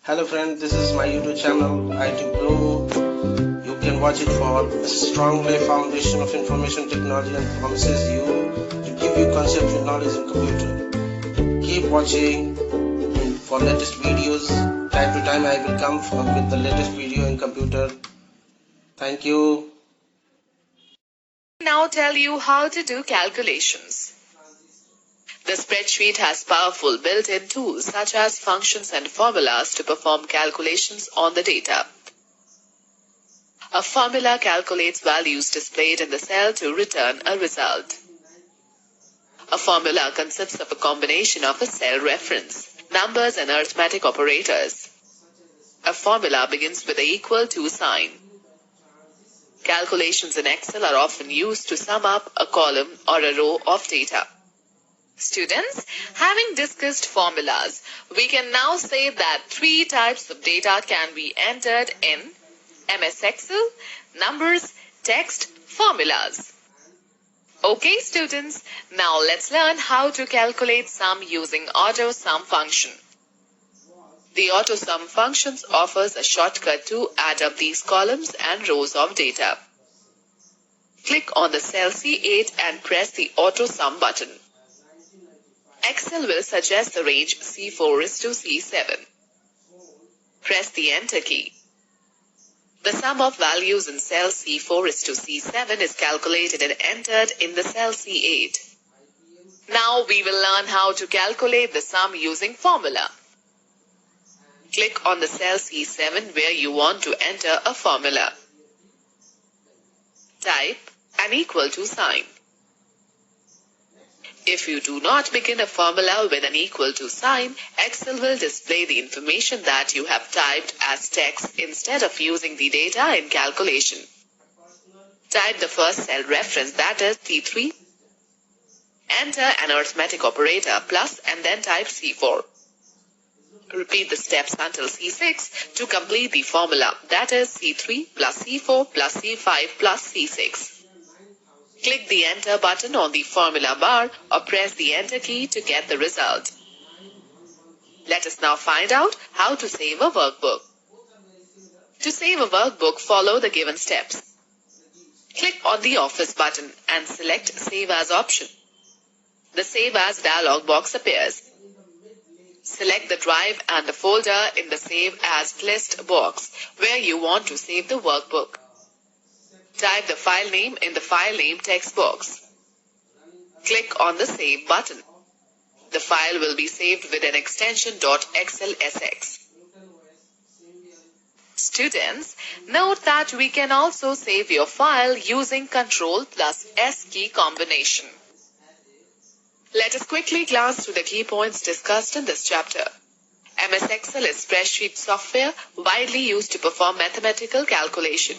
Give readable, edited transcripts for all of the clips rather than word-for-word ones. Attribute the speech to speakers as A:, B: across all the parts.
A: Hello friend, this is my YouTube channel IT Pro. You can watch it for a strongly foundation of information technology and promises you to give you conceptual knowledge in computer. Keep watching for latest videos. Time to time I will come with the latest video in computer. Thank you.
B: Now tell you how to do calculations. The spreadsheet has powerful built-in tools such as functions and formulas to perform calculations on the data. A formula calculates values displayed in the cell to return a result. A formula consists of a combination of a cell reference, numbers and arithmetic operators. A formula begins with the equal to sign. Calculations in Excel are often used to sum up a column or a row of data. Students, having discussed formulas, we can now say that 3 types of data can be entered in MS Excel: numbers, text, formulas. Okay students, now let's learn how to calculate sum using AutoSum function. The AutoSum function offers a shortcut to add up these columns and rows of data. Click on the cell C8 and press the AutoSum button. Excel will suggest the range C4 to C7. Press the Enter key. The sum of values in cell C4 to C7 is calculated and entered in the cell C8. Now we will learn how to calculate the sum using formula. Click on the cell C7 where you want to enter a formula. Type an equal to sign. If you do not begin a formula with an equal to sign, Excel will display the information that you have typed as text instead of using the data in calculation. Type the first cell reference, that is C3. Enter an arithmetic operator plus and then type C4. Repeat the steps until C6 to complete the formula, that is C3 plus C4 plus C5 plus C6. Click the Enter button on the formula bar or press the Enter key to get the result. Let us now find out how to save a workbook. To save a workbook, follow the given steps. Click on the Office button and select Save As option. The Save As dialog box appears. Select the drive and the folder in the Save As list box where you want to save the workbook. Type the file name in the File Name text box. Click on the Save button. The file will be saved with an extension .xlsx. Students, note that we can also save your file using Ctrl plus S key combination. Let us quickly glance through the key points discussed in this chapter. MS Excel is spreadsheet software widely used to perform mathematical calculation.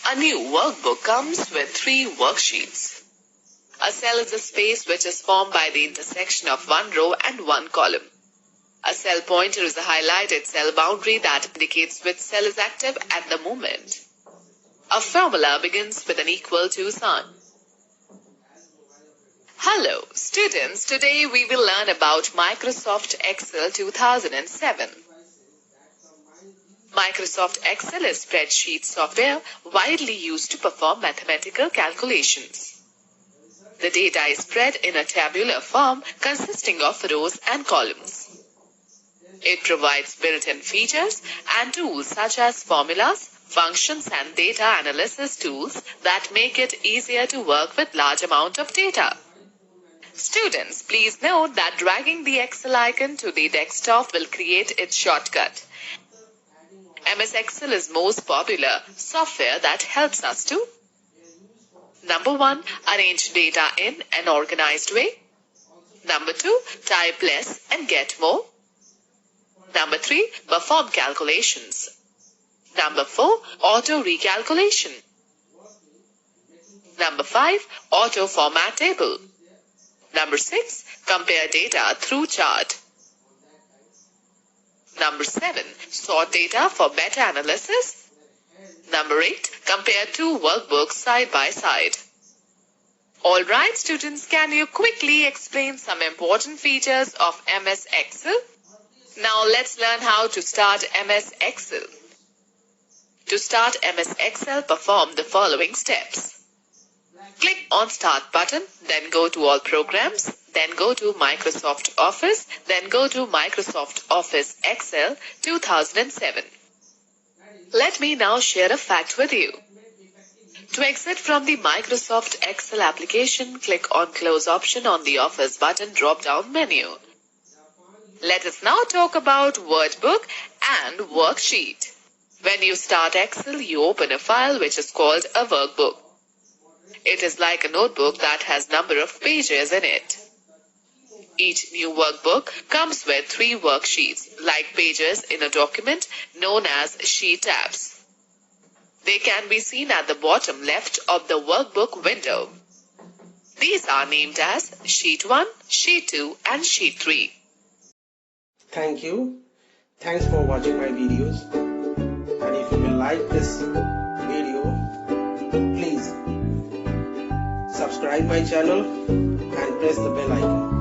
B: A new workbook comes with 3 worksheets. A cell is a space which is formed by the intersection of one row and one column. A cell pointer is a highlighted cell boundary that indicates which cell is active at the moment. A formula begins with an equal to sign. Hello students, today we will learn about Microsoft Excel 2007. Microsoft Excel is spreadsheet software widely used to perform mathematical calculations. The data is spread in a tabular form consisting of rows and columns. It provides built-in features and tools such as formulas, functions and data analysis tools that make it easier to work with large amount of data. Students, please note that dragging the Excel icon to the desktop will create its shortcut. MS Excel is most popular software that helps us to: Number 1. Arrange data in an organized way. Number 2. Type less and get more. Number 3. Perform calculations. Number 4. Auto recalculation. Number 5. Auto format table. Number 6. Compare data through chart. Number 7. Sort data for better analysis. Number 8. Compare 2 workbooks side by side. Alright students, can you quickly explain some important features of MS Excel? Now Now let's learn how to start MS Excel. To start MS Excel, perform the following steps. Click on Start button, then go to All Programs, then go to Microsoft Office, then go to Microsoft Office Excel 2007. Let me now share a fact with you. To exit from the Microsoft Excel application, click on Close option on the Office button drop-down menu. Let us now talk about Workbook and Worksheet. When you start Excel, you open a file which is called a workbook. It is like a notebook that has number of pages in it. Each new workbook comes with 3 worksheets, like pages in a document known as sheet tabs. They can be seen at the bottom left of the workbook window. These are named as Sheet 1, Sheet 2 and Sheet 3.
A: Thank you. Thanks for watching my videos. And if you will like this video, please subscribe my channel and press the bell icon.